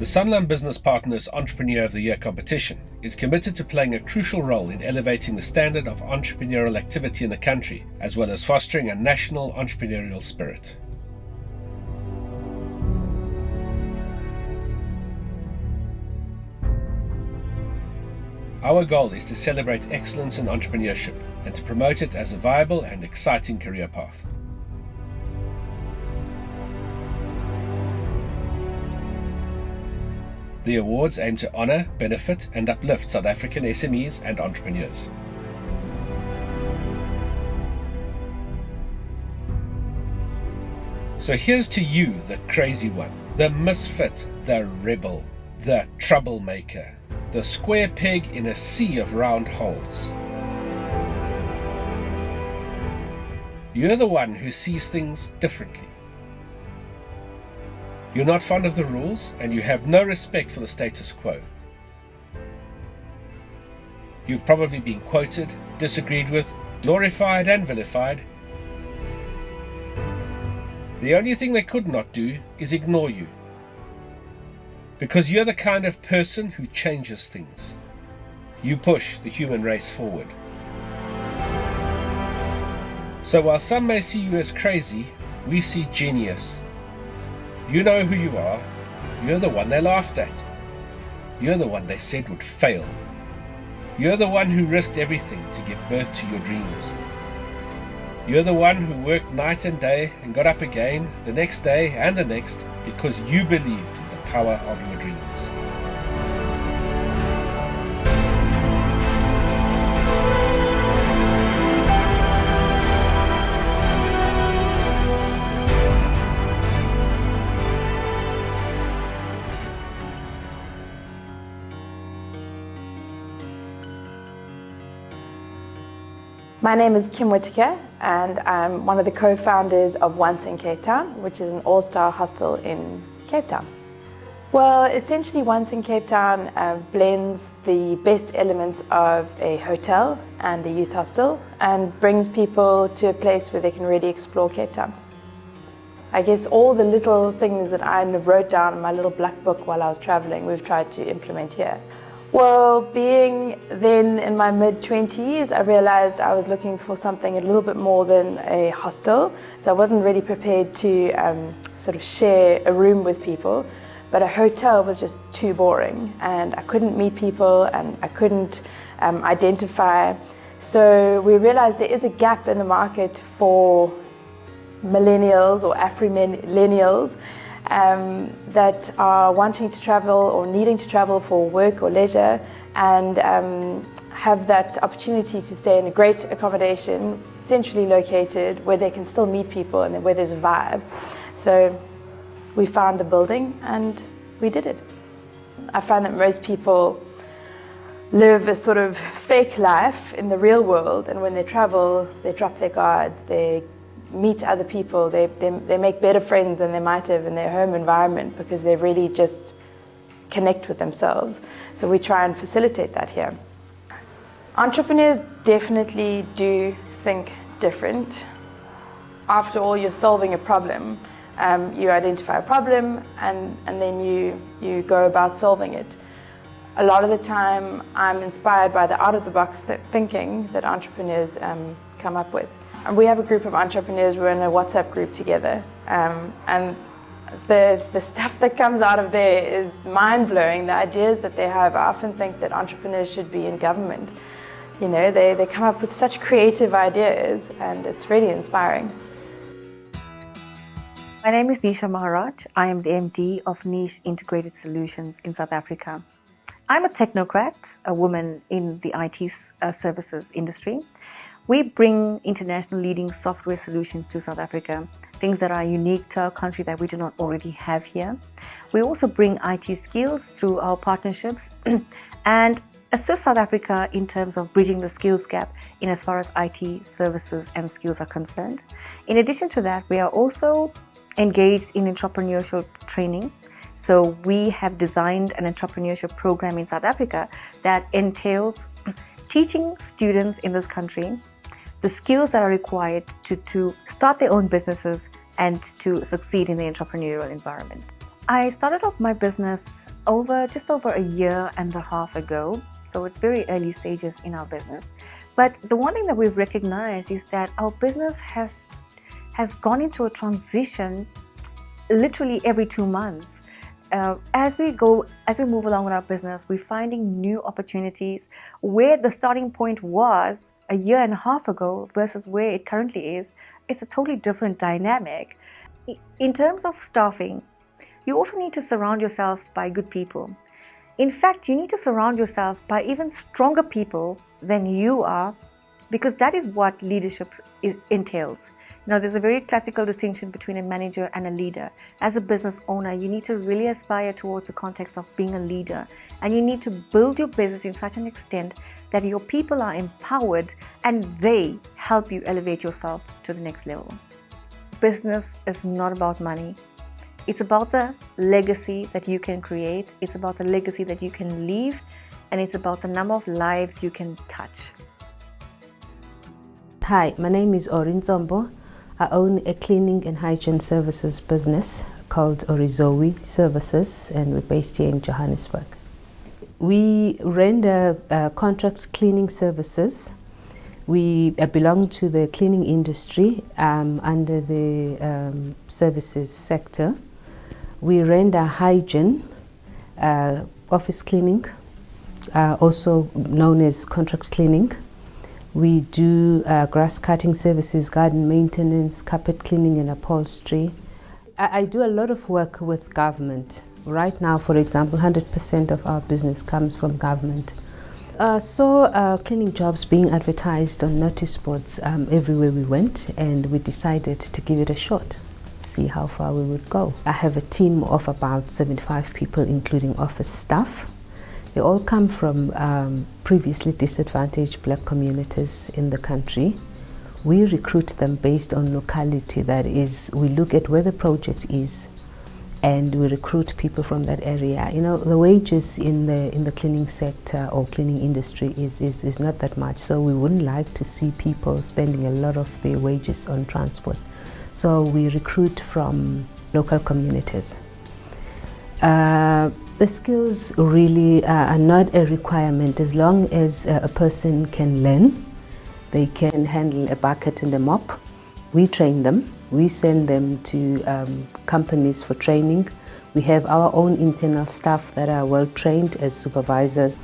The Sanlam Business Partners Entrepreneur of the Year competition is committed to playing a crucial role in elevating the standard of entrepreneurial activity in the country, as well as fostering a national entrepreneurial spirit. Our goal is to celebrate excellence in entrepreneurship and to promote it as a viable and exciting career path. The awards aim to honour, benefit and uplift South African SMEs and entrepreneurs. So here's to you, the crazy one, the misfit, the rebel, the troublemaker, the square peg in a sea of round holes. You're the one who sees things differently. You're not fond of the rules and you have no respect for the status quo. You've probably been quoted, disagreed with, glorified and vilified. The only thing they could not do is ignore you. Because you're the kind of person who changes things. You push the human race forward. So while some may see you as crazy, we see genius. You know who you are. You're the one they laughed at. You're the one they said would fail. You're the one who risked everything to give birth to your dreams. You're the one who worked night and day and got up again the next day and the next because you believed in the power of your dreams. My name is Kim Whitaker and I'm one of the co-founders of Once in Cape Town, which is an all-star hostel in Cape Town. Well, essentially Once in Cape Town blends the best elements of a hotel and a youth hostel and brings people to a place where they can really explore Cape Town. I guess all the little things that I wrote down in my little black book while I was traveling, we've tried to implement here. Well, being then in my mid-20s, I realized I was looking for something a little bit more than a hostel. So I wasn't really prepared to sort of share a room with people. But a hotel was just too boring and I couldn't meet people and I couldn't identify. So we realized there is a gap in the market for millennials or Afro-millennials that are wanting to travel or needing to travel for work or leisure and have that opportunity to stay in a great accommodation, centrally located, where they can still meet people and where there's a vibe. So we found a building and we did it. I find that most people live a sort of fake life in the real world, and when they travel, they drop their guard, they meet other people, they make better friends than they might have in their home environment because they really just connect with themselves. So we try and facilitate that here. Entrepreneurs definitely do think different. After all, you're solving a problem. You identify a problem and then you go about solving it. A lot of the time, I'm inspired by the out-of-the-box thinking that entrepreneurs come up with. And we have a group of entrepreneurs, we're in a WhatsApp group together, and the stuff that comes out of there is mind-blowing. The ideas that they have, I often think that entrepreneurs should be in government. You know, they come up with such creative ideas and it's really inspiring. My name is Nisha Maharaj. I am the MD of Niche Integrated Solutions in South Africa. I'm a technocrat, a woman in the IT services industry. We bring international leading software solutions to South Africa, things that are unique to our country that we do not already have here. We also bring IT skills through our partnerships and assist South Africa in terms of bridging the skills gap in as far as IT services and skills are concerned. In addition to that, we are also engaged in entrepreneurship training. So we have designed an entrepreneurship program in South Africa that entails teaching students in this country the skills that are required to start their own businesses and to succeed in the entrepreneurial environment. I started off my business just over a year and a half ago. So it's very early stages in our business. But the one thing that we've recognized is that our business has gone into a transition literally every 2 months. As we move along with our business, we're finding new opportunities where the starting point was a year and a half ago versus where it currently is. It's a totally different dynamic. In terms of staffing, you also need to surround yourself by good people. In fact, you need to surround yourself by even stronger people than you are, because that is what leadership entails. Now, there's a very classical distinction between a manager and a leader. As a business owner, you need to really aspire towards the context of being a leader, and you need to build your business in such an extent that your people are empowered and they help you elevate yourself to the next level. Business is not about money. It's about the legacy that you can create. It's about the legacy that you can leave, and it's about the number of lives you can touch. Hi, my name is Orlanda Ntsompo. I own a cleaning and hygiene services business called EOY Services, and we're based here in Johannesburg. We render contract cleaning services. We belong to the cleaning industry under the services sector. We render hygiene, office cleaning, also known as contract cleaning. We do grass cutting services, garden maintenance, carpet cleaning and upholstery. I do a lot of work with government. Right now, for example, 100% of our business comes from government. Saw cleaning jobs being advertised on notice boards everywhere we went, and we decided to give it a shot, see how far we would go. I have a team of about 75 people, including office staff. They all come from previously disadvantaged black communities in the country. We recruit them based on locality, that is, we look at where the project is and we recruit people from that area. You know, the wages in the cleaning sector or cleaning industry is not that much, so we wouldn't like to see people spending a lot of their wages on transport. So we recruit from local communities. The skills really are not a requirement. As long as a person can learn, they can handle a bucket and a mop. We train them. We send them to companies for training. We have our own internal staff that are well trained as supervisors.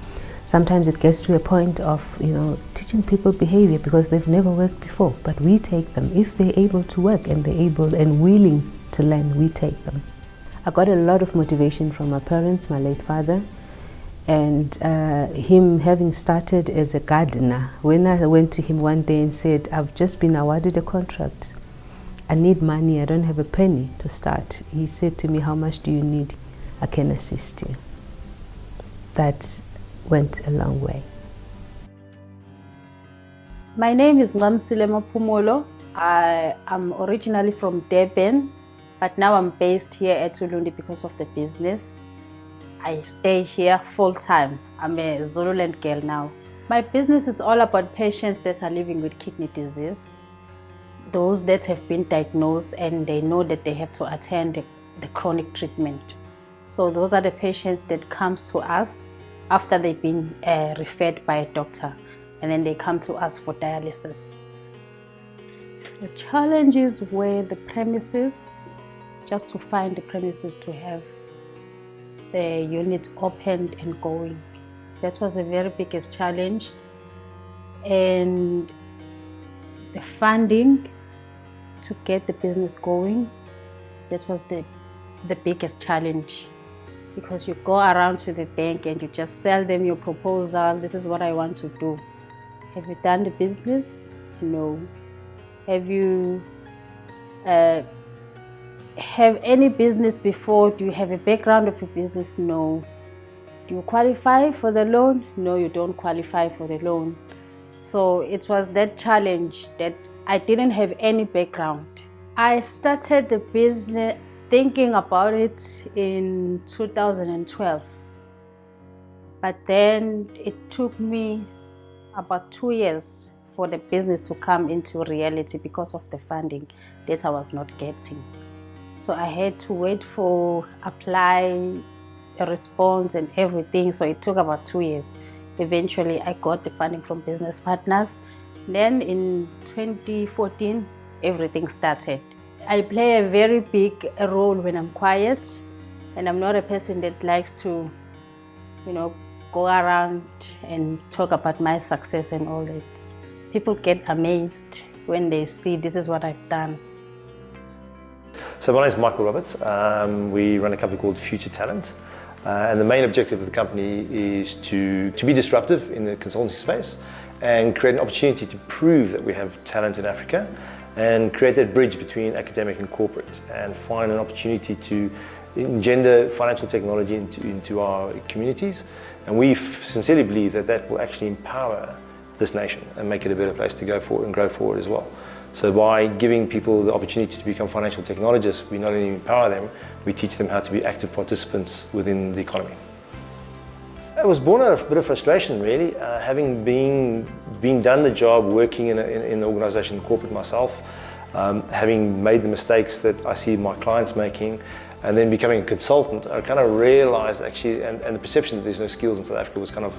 Sometimes it gets to a point of, teaching people behavior because they've never worked before. But we take them. If they're able to work and they're able and willing to learn, we take them. I got a lot of motivation from my parents, my late father, and him having started as a gardener. When I went to him one day and said, I've just been awarded a contract, I need money, I don't have a penny to start. He said to me, how much do you need? I can assist you. That went a long way. My name is Ncamisile Maphumulo. I am originally from Durban, but now I'm based here at Ulundi because of the business. I stay here full time. I'm a Zululand girl now. My business is all about patients that are living with kidney disease. Those that have been diagnosed and they know that they have to attend the chronic treatment. So those are the patients that come to us after they've been referred by a doctor, and then they come to us for dialysis. The challenges were the premises, just to find the premises to have the unit opened and going. That was the very biggest challenge. And the funding to get the business going, that was the biggest challenge. Because you go around to the bank and you just sell them your proposal, this is what I want to do. Have you done the business? No. Have you have any business before? Do you have a background of a business? No. Do you qualify for the loan? No, you don't qualify for the loan. So it was that challenge that I didn't have any background. I started the business thinking about it in 2012. But then it took me about 2 years for the business to come into reality because of the funding that I was not getting. So I had to wait for apply a response and everything. So it took about 2 years. Eventually, I got the funding from business partners. Then in 2014, everything started. I play a very big role when I'm quiet, and I'm not a person that likes to, go around and talk about my success and all that. People get amazed when they see this is what I've done. So my name is Michael Roberts. We run a company called Future Talent. And the main objective of the company is to be disruptive in the consultancy space and create an opportunity to prove that we have talent in Africa and create that bridge between academic and corporate and find an opportunity to engender financial technology into our communities. And we sincerely believe that that will actually empower this nation and make it a better place to go forward and grow forward as well. So by giving people the opportunity to become financial technologists, we not only empower them, we teach them how to be active participants within the economy. I was born out of a bit of frustration, really, having been done the job, working in an organisation, corporate myself, having made the mistakes that I see my clients making, and then becoming a consultant, I kind of realised actually, and the perception that there's no skills in South Africa was kind of,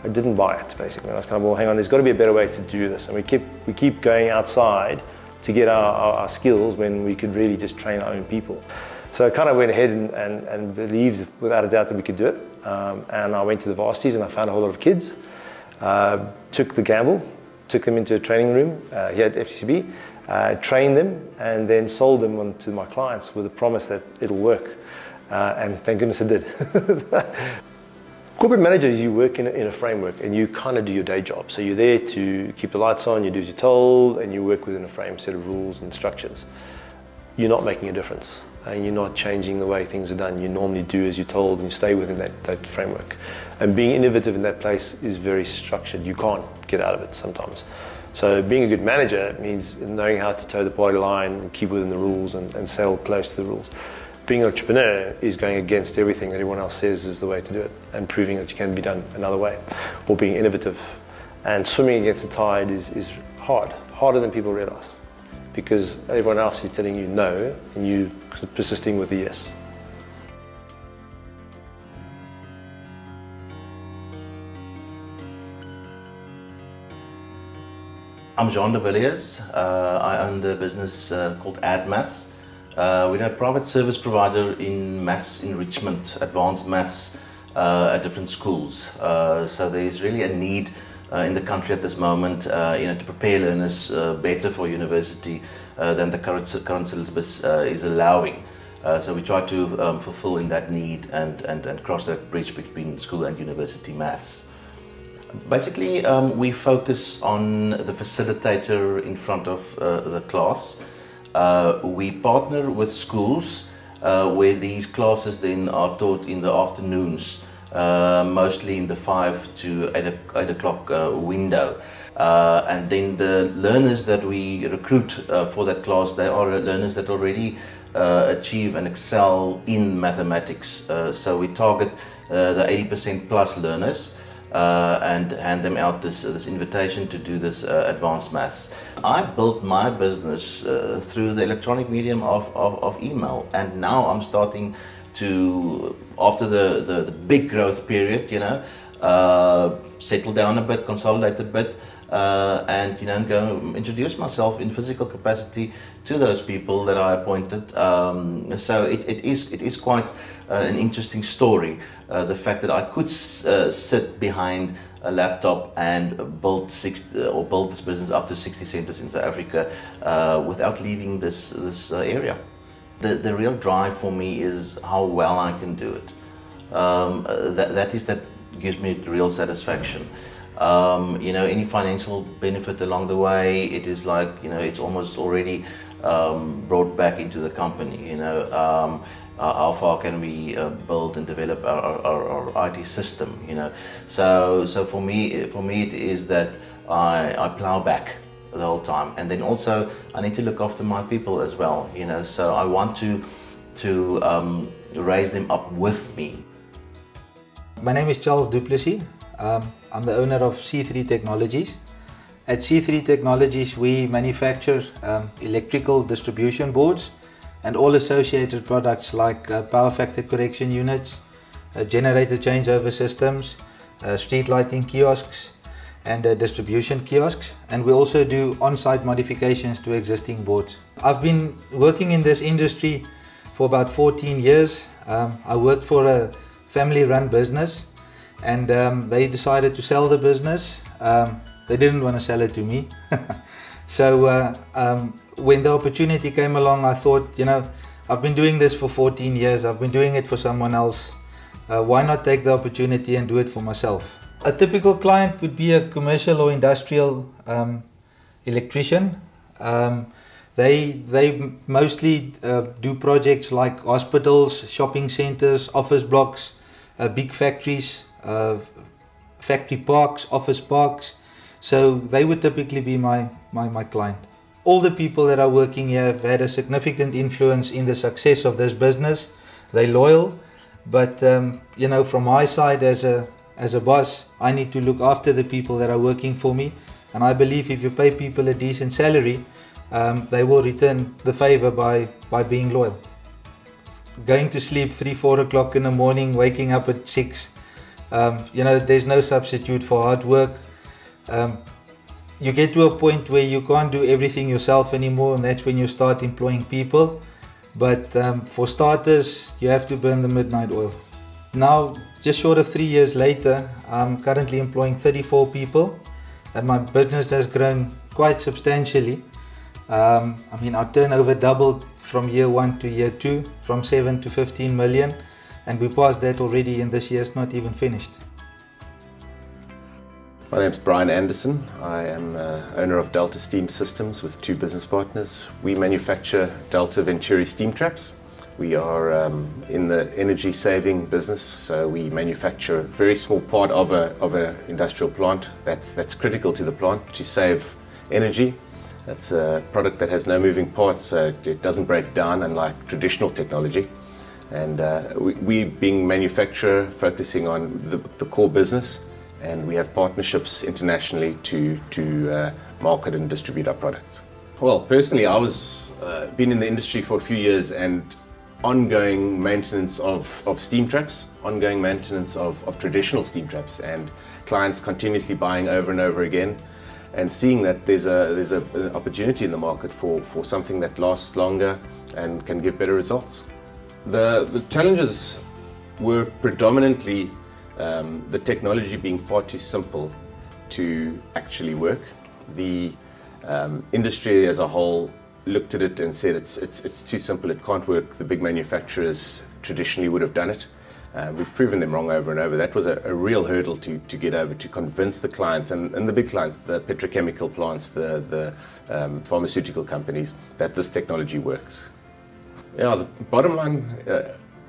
I didn't buy it, basically. I was kind of, well, hang on, there's got to be a better way to do this. And we keep going outside to get our skills when we could really just train our own people. So I kind of went ahead and believed without a doubt that we could do it. And I went to the varsities and I found a whole lot of kids, took the gamble, took them into a training room here at FTCB, trained them, and then sold them on to my clients with the promise that it'll work. And thank goodness it did. Corporate managers, you work in a framework and you kind of do your day job. So you're there to keep the lights on, you do as you're told, and you work within a frame set of rules and structures. You're not making a difference and you're not changing the way things are done. You normally do as you're told and you stay within that framework. And being innovative in that place is very structured. You can't get out of it sometimes. So being a good manager means knowing how to toe the party line and keep within the rules and sail close to the rules. Being an entrepreneur is going against everything that everyone else says is the way to do it and proving that you can be done another way, or being innovative. And swimming against the tide is harder than people realize, because everyone else is telling you no and you persisting with a yes. I'm Shaun Villiers. I own the business called AdMaths. We're a private service provider in maths enrichment, advanced maths at different schools. So there's really a need in the country at this moment to prepare learners better for university than the current syllabus is allowing. So we try to fulfill in that need and cross that bridge between school and university maths. Basically, we focus on the facilitator in front of the class. We partner with schools where these classes then are taught in the afternoons, mostly in the 5 to 8 o'clock window. And then the learners that we recruit for that class, they are learners that already achieve and excel in mathematics. So we target the 80% plus learners. And hand them out this invitation to do this advanced maths. I built my business through the electronic medium of email, and now I'm starting to, after the big growth period, settle down a bit, consolidate a bit, and go introduce myself in physical capacity to those people that I appointed. So it is quite an interesting story. The fact that I could sit behind a laptop and build this business up to 60 centers in South Africa without leaving this area. The real drive for me is how well I can do it. That gives me real satisfaction. Any financial benefit along the way, it is like, it's almost already brought back into the company. How far can we build and develop our IT system? So for me it is that I plow back the whole time, and then also I need to look after my people as well. So I want to raise them up with me. My name is Plessis. I'm the owner of C3 Technologies. At C3 Technologies, we manufacture electrical distribution boards and all associated products like power factor correction units, generator changeover systems, street lighting kiosks, and distribution kiosks. And we also do on-site modifications to existing boards. I've been working in this industry for about 14 years. I worked for a family-run business, and they decided to sell the business. They didn't want to sell it to me. So when the opportunity came along, I thought, you know, I've been doing this for 14 years. I've been doing it for someone else. Why not take the opportunity and do it for myself? A typical client would be a commercial or industrial electrician. They mostly do projects like hospitals, shopping centers, office blocks, big factories, factory parks, office parks. So they would typically be my client. All the people that are working here have had a significant influence in the success of this business. They're loyal, but you know, from my side as a boss, I need to look after the people that are working for me. And I believe if you pay people a decent salary, they will return the favor by being loyal. Going to sleep 3-4 o'clock in the morning, waking up at 6, you know, there's no substitute for hard work. You get to a point where you can't do everything yourself anymore, and that's when you start employing people. But for starters, you have to burn the midnight oil. Now, just short of 3 years later, I'm currently employing 34 people, and my business has grown quite substantially. I mean, our turnover doubled from year 1 to year 2, from 7 to 15 million, and we passed that already, and this year's not even finished. My name's Bryan Anderson. I am owner of Delta Steam Systems with 2 business partners. We manufacture Delta Venturi steam traps. We are in the energy saving business, so we manufacture a very small part of an industrial plant that's critical to the plant to save energy. That's a product that has no moving parts, so it doesn't break down, unlike traditional technology. And we being manufacturer, focusing on the core business, and we have partnerships internationally to market and distribute our products. Well, personally, I was been in the industry for a few years, and ongoing maintenance of steam traps, ongoing maintenance of traditional steam traps, and clients continuously buying over and over again, and seeing that there's an opportunity in the market for something that lasts longer and can give better results. The challenges were predominantly the technology being far too simple to actually work. The industry as a whole looked at it and said it's too simple, it can't work. The big manufacturers traditionally would have done it. We've proven them wrong over and over. That was a real hurdle to get over, to convince the clients and the big clients, the petrochemical plants, the pharmaceutical companies, that this technology works. Yeah, the bottom line,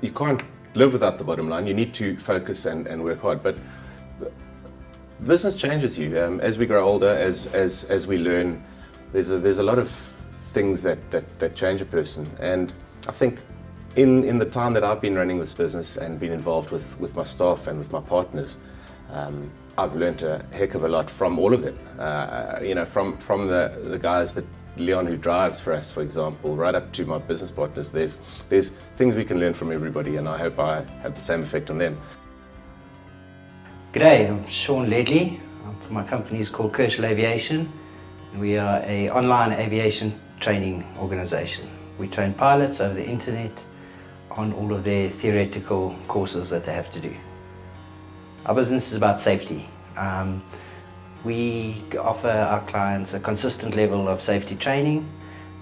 you can't live without the bottom line. You need to focus and work hard. But business changes you as we grow older, as we learn. There's a lot of things that change a person, and I think in the time that I've been running this business and been involved with my staff and with my partners, I've learned a heck of a lot from all of them. You know, from the guys that Leon, who drives for us, for example, right up to my business partners. There's things we can learn from everybody, and I hope I have the same effect on them. G'day, I'm Shaun Ledlle. My company is called Kershaw Aviation. We are an online aviation training organisation. We train pilots over the internet on all of their theoretical courses that they have to do. Our business is about safety. We offer our clients a consistent level of safety training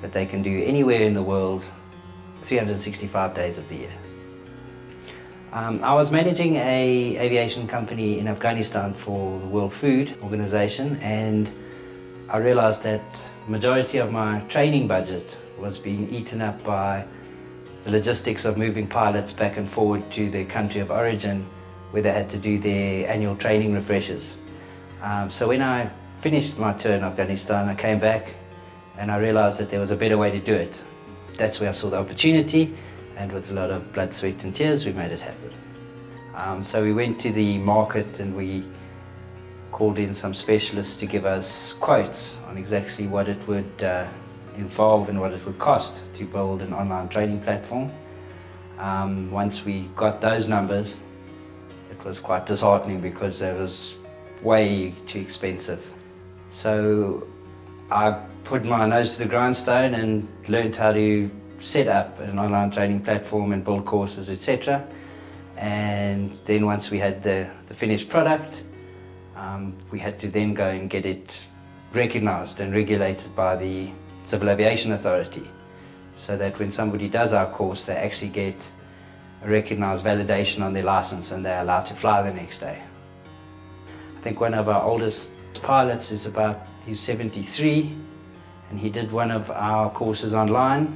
that they can do anywhere in the world, 365 days of the year. I was managing an aviation company in Afghanistan for the World Food Organization, and I realized that the majority of my training budget was being eaten up by the logistics of moving pilots back and forward to their country of origin, where they had to do their annual training refreshers. So when I finished my tour in Afghanistan, I came back and I realized that there was a better way to do it. That's where I saw the opportunity, and with a lot of blood, sweat and tears, we made it happen. So we went to the market and we called in some specialists to give us quotes on exactly what it would involve and what it would cost to build an online training platform. Once we got those numbers, it was quite disheartening because it was way too expensive. So I put my nose to the grindstone and learned how to set up an online training platform and build courses, etc. And then once we had the finished product, we had to then go and get it recognized and regulated by the Civil Aviation Authority, so that when somebody does our course, they actually get a recognized validation on their license and they're allowed to fly the next day. I think one of our oldest pilots is he's 73, and he did one of our courses online.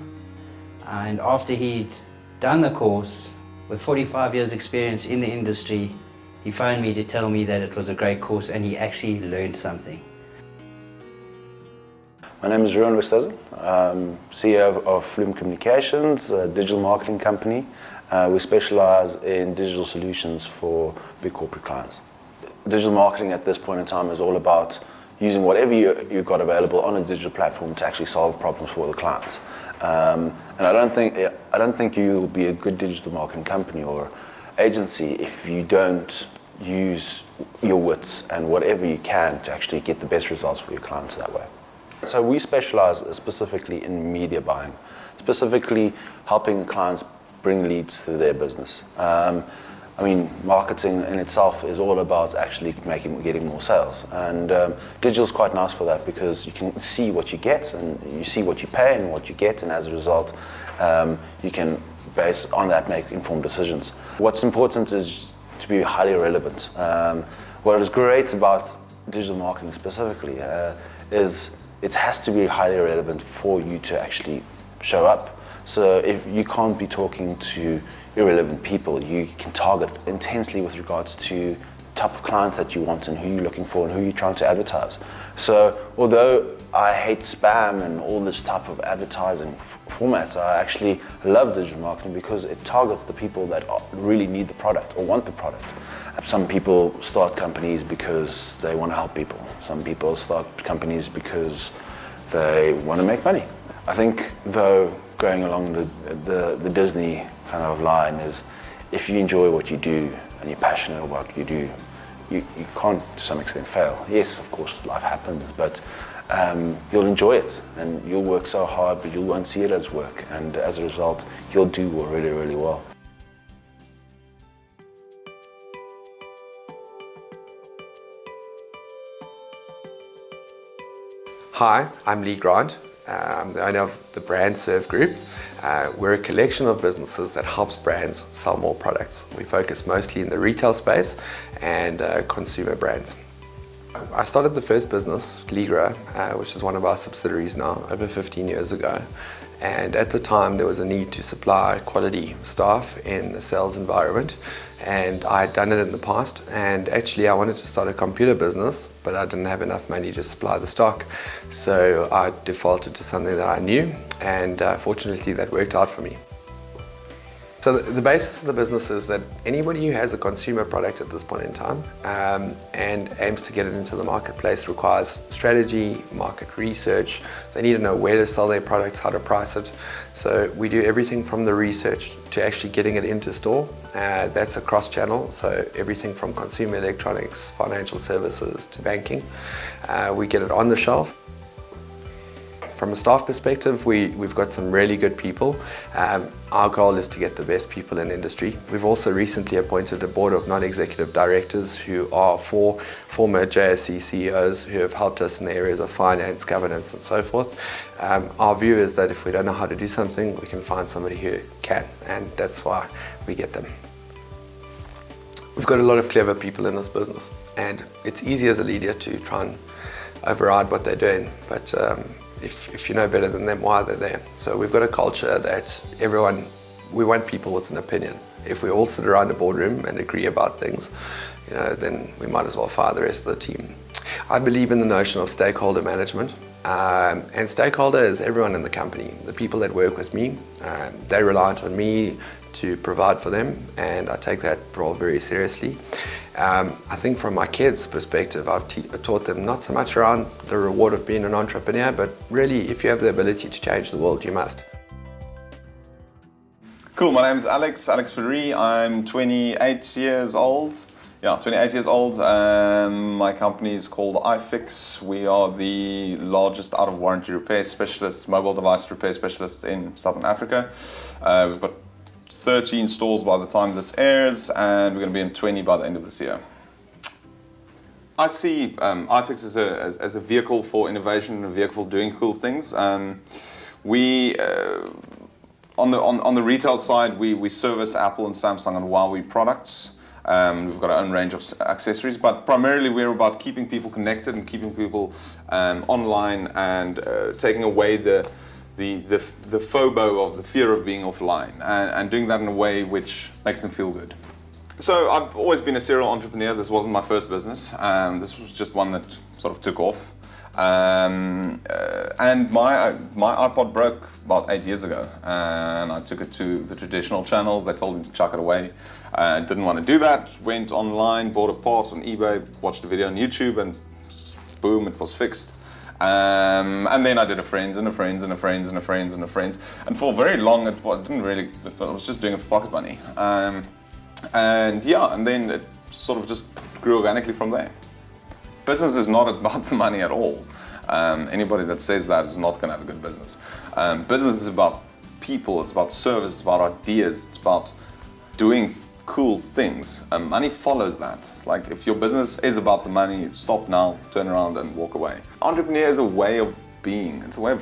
And after he'd done the course, with 45 years experience in the industry, he phoned me to tell me that it was a great course and he actually learned something. My name is Ruan, I'm CEO of Flume Communications, a digital marketing company. We specialize in digital solutions for big corporate clients. Digital marketing at this point in time is all about using whatever you've got available on a digital platform to actually solve problems for the clients. And I don't think you'll be a good digital marketing company or agency if you don't use your wits and whatever you can to actually get the best results for your clients that way. So we specialize specifically in media buying, specifically helping clients bring leads to their business. Marketing in itself is all about actually getting more sales, and digital is quite nice for that because you can see what you get and you see what you pay and what you get, and as a result, you can, based on that, make informed decisions. What's important is to be highly relevant. What is great about digital marketing specifically is it has to be highly relevant for you to actually show up. So if you can't be talking to irrelevant people, you can target intensely with regards to type of clients that you want and who you're looking for and who you're trying to advertise. So although I hate spam and all this type of advertising formats, I actually love digital marketing because it targets the people that really need the product or want the product. Some people start companies because they want to help people. Some people start companies because they want to make money. I think, though, going along the Disney kind of line is, if you enjoy what you do and you're passionate about what you do, you can't to some extent fail. Yes, of course, life happens, but you'll enjoy it and you'll work so hard, but you won't see it as work, and as a result, you'll do really, really well. Hi, I'm Lee Grant. I'm the owner of the Brand Serve Group. We're a collection of businesses that helps brands sell more products. We focus mostly in the retail space and consumer brands. I started the first business, Ligra, which is one of our subsidiaries now, over 15 years ago. And at the time, there was a need to supply quality staff in the sales environment. And I had done it in the past, and actually I wanted to start a computer business, but I didn't have enough money to supply the stock. So I defaulted to something that I knew, and fortunately that worked out for me. So the basis of the business is that anybody who has a consumer product at this point in time and aims to get it into the marketplace requires strategy, market research. They need to know where to sell their products, how to price it. So we do everything from the research to actually getting it into store. That's a cross-channel, so everything from consumer electronics, financial services to banking. We get it on the shelf. From a staff perspective, we've got some really good people. Our goal is to get the best people in industry. We've also recently appointed a board of non-executive directors who are former JSE CEOs who have helped us in the areas of finance, governance and so forth. Our view is that if we don't know how to do something, we can find somebody who can, and that's why we get them. We've got a lot of clever people in this business, and it's easy as a leader to try and override what they're doing, but if you know better than them, why they're there. So we've got a culture that we want people with an opinion. If we all sit around a boardroom and agree about things, then we might as well fire the rest of the team. I believe in the notion of stakeholder management, and stakeholder is everyone in the company. The people that work with me, they rely on me to provide for them, and I take that role very seriously. I think from my kids' perspective, I've taught them not so much around the reward of being an entrepreneur, but really, if you have the ability to change the world, you must. Cool, my name is Alex Verree. I'm 28 years old. Yeah, 28 years old. My company is called iFix. We are the largest out-of-warranty repair specialist, mobile device repair specialist in Southern Africa. We've got 13 stores by the time this airs, and we're going to be in 20 by the end of this year. I see iFix as a vehicle for innovation, a vehicle for doing cool things. We on the retail side, we service Apple and Samsung and Huawei products. We've got our own range of accessories, but primarily we're about keeping people connected and keeping people online and taking away the FOBO of the fear of being offline and doing that in a way which makes them feel good. So I've always been a serial entrepreneur. This wasn't my first business. This was just one that sort of took off. And my iPod broke about 8 years ago, and I took it to the traditional channels. They told me to chuck it away. Didn't want to do that. Went online, bought a part on eBay, watched a video on YouTube, and boom, it was fixed. And then I did a friends and a friends and a friends and a friends and a friends. And for very long, it I was just doing it for pocket money. And yeah, and then it sort of just grew organically from there. Business is not about the money at all. Anybody that says that is not going to have a good business. Business is about people, it's about service, it's about ideas, it's about doing cool things. Money follows that. Like, if your business is about the money, stop now, turn around and walk away. Entrepreneur is a way of being, it's a way of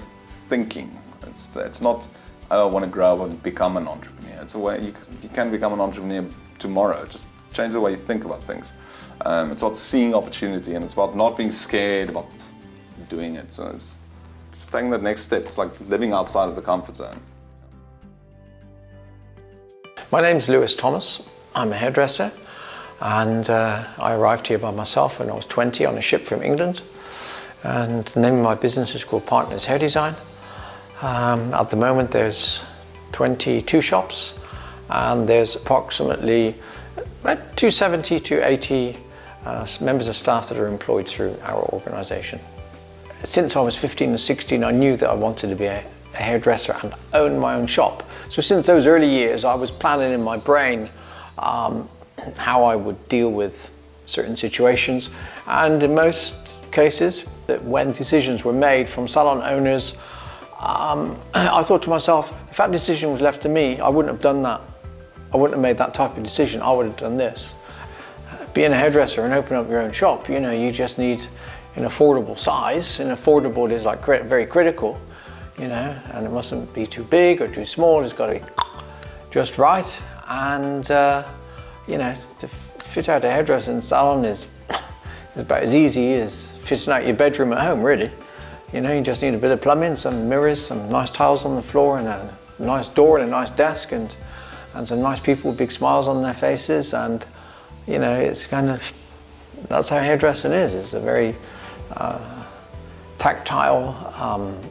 thinking. It's not, oh, I want to grow up and become an entrepreneur. It's a way, you can become an entrepreneur tomorrow. Just change the way you think about things. It's about seeing opportunity, and it's about not being scared about doing it. So it's just taking that next step. It's like living outside of the comfort zone. My name's Lewis Thomas. I'm a hairdresser, and I arrived here by myself when I was 20 on a ship from England. And the name of my business is called Partners Hair Design. At the moment there's 22 shops, and there's approximately about 270 to 80 members of staff that are employed through our organisation. Since I was 15 and 16, I knew that I wanted to be a hairdresser and own my own shop. So since those early years, I was planning in my brain how I would deal with certain situations. And in most cases, that when decisions were made from salon owners, I thought to myself, if that decision was left to me, I wouldn't have done that. I wouldn't have made that type of decision. I would have done this. Being a hairdresser and opening up your own shop, you know, you just need an affordable size, and affordable is like very critical, you know, and it mustn't be too big or too small. It's got to be just right. And you know, to fit out a hairdressing salon is about as easy as fitting out your bedroom at home, really. You know, you just need a bit of plumbing, some mirrors, some nice tiles on the floor, and a nice door and a nice desk, and some nice people with big smiles on their faces. And you know, it's kind of, that's how hairdressing is. It's a very tactile,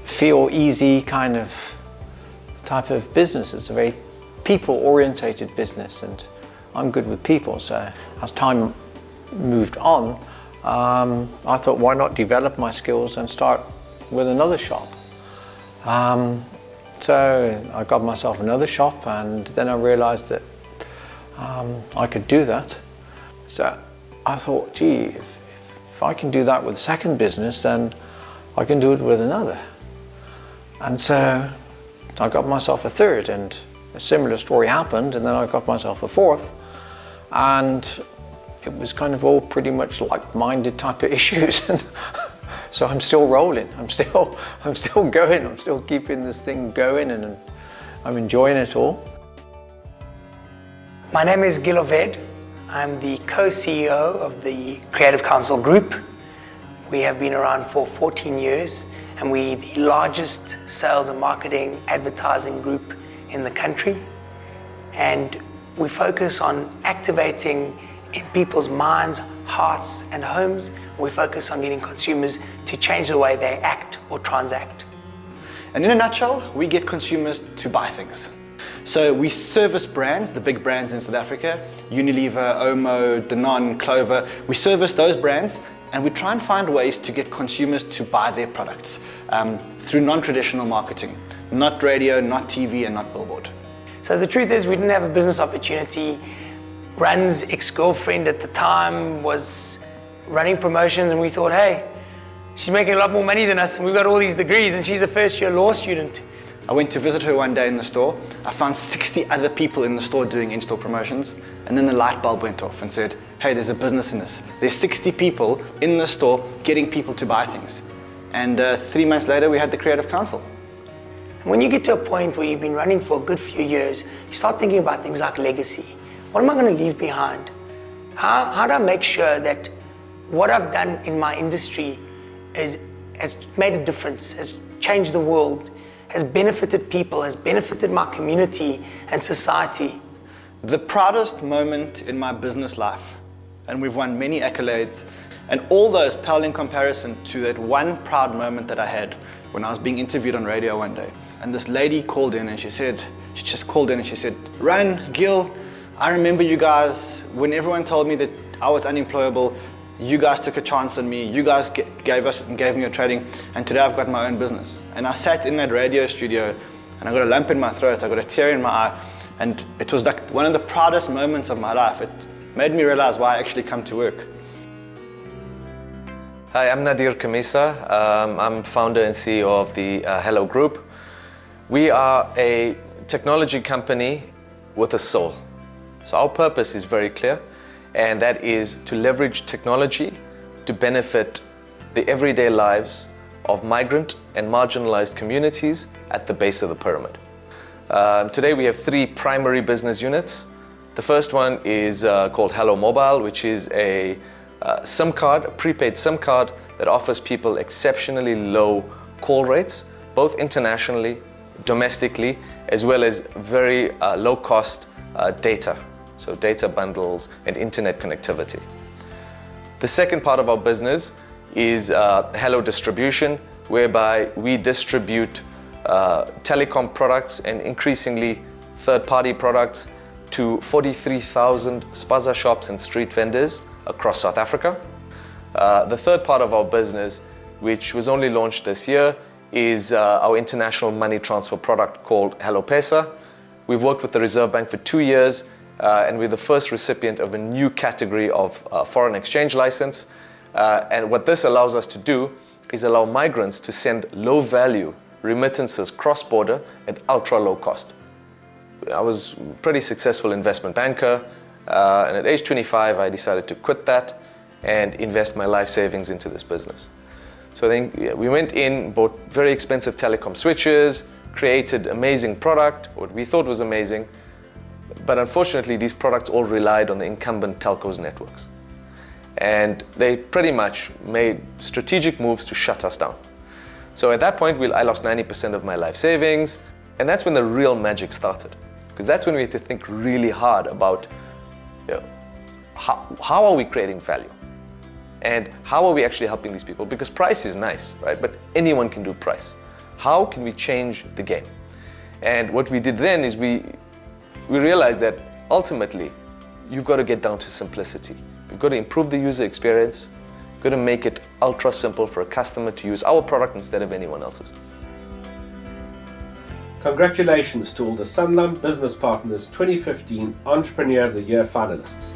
feel easy kind of type of business. It's a very people-orientated business, and I'm good with people. So as time moved on, I thought, why not develop my skills and start with another shop? So I got myself another shop, and then I realized that I could do that. So I thought, gee, if I can do that with a second business, then I can do it with another. And so I got myself a third, and a similar story happened, and then I got myself a fourth. And it was kind of all pretty much like-minded type of issues. And so I'm still rolling, I'm still going, I'm still keeping this thing going, and I'm enjoying it all. My name is Gil Oved. I'm the co-CEO of the Creative Council Group. We have been around for 14 years, and we're the largest sales and marketing advertising group in the country. And we focus on activating in people's minds, hearts, and homes. We focus on getting consumers to change the way they act or transact. And in a nutshell, we get consumers to buy things. So we service brands, the big brands in South Africa, Unilever, Omo, Danone, Clover. We service those brands, and we try and find ways to get consumers to buy their products through non-traditional marketing, not radio, not TV, and not billboard. So the truth is, we didn't have a business opportunity Run's ex-girlfriend at the time was running promotions, and we thought, hey, she's making a lot more money than us, and we've got all these degrees, and she's a first-year law student. I went to visit her one day in the store. I found 60 other people in the store doing in-store promotions, and then the light bulb went off and said, hey, there's a business in this. There's 60 people in the store getting people to buy things. And 3 months later, we had the Creative Council. And when you get to a point where you've been running for a good few years, you start thinking about things like legacy. What am I going to leave behind? How do I make sure that what I've done in my industry has made a difference, has changed the world, has benefited people, has benefited my community and society? The proudest moment in my business life, and we've won many accolades, and all those pale in comparison to that one proud moment that I had when I was being interviewed on radio one day. And this lady called in and she just called in and she said, Ruan, Gil, I remember you guys, when everyone told me that I was unemployable, you guys took a chance on me, you guys gave me a trading, and today I've got my own business. And I sat in that radio studio and I got a lump in my throat, I got a tear in my eye, and it was like one of the proudest moments of my life. It made me realize why I actually come to work. Hi, I'm Nadir Khamissa. I'm founder and CEO of the Hello Group. We are a technology company with a soul. So our purpose is very clear, and that is to leverage technology to benefit the everyday lives of migrant and marginalized communities at the base of the pyramid. Today we have 3 primary business units. The first one is called Hello Mobile, which is a SIM card, a prepaid SIM card that offers people exceptionally low call rates, both internationally, domestically, as well as very low cost data. So data bundles and internet connectivity. The second part of our business is Hello Distribution, whereby we distribute telecom products and increasingly third-party products to 43,000 spaza shops and street vendors across South Africa. The third part of our business, which was only launched this year, is our international money transfer product called Hello Pesa. We've worked with the Reserve Bank for 2 years, and we're the first recipient of a new category of foreign exchange license. And what this allows us to do is allow migrants to send low-value remittances cross-border at ultra-low cost. I was a pretty successful investment banker, and at age 25, I decided to quit that and invest my life savings into this business. So then we went in, bought very expensive telecom switches, created amazing product, what we thought was amazing, but unfortunately these products all relied on the incumbent telcos networks. And they pretty much made strategic moves to shut us down. So at that point, I lost 90% of my life savings, and that's when the real magic started. Because that's when we had to think really hard about how are we creating value? And how are we actually helping these people? Because price is nice, right? But anyone can do price. How can we change the game? And what we did then is we realized that ultimately, you've got to get down to simplicity. You've got to improve the user experience. You've got to make it ultra simple for a customer to use our product instead of anyone else's. Congratulations to all the Sanlam Business Partners 2015 Entrepreneur of the Year finalists.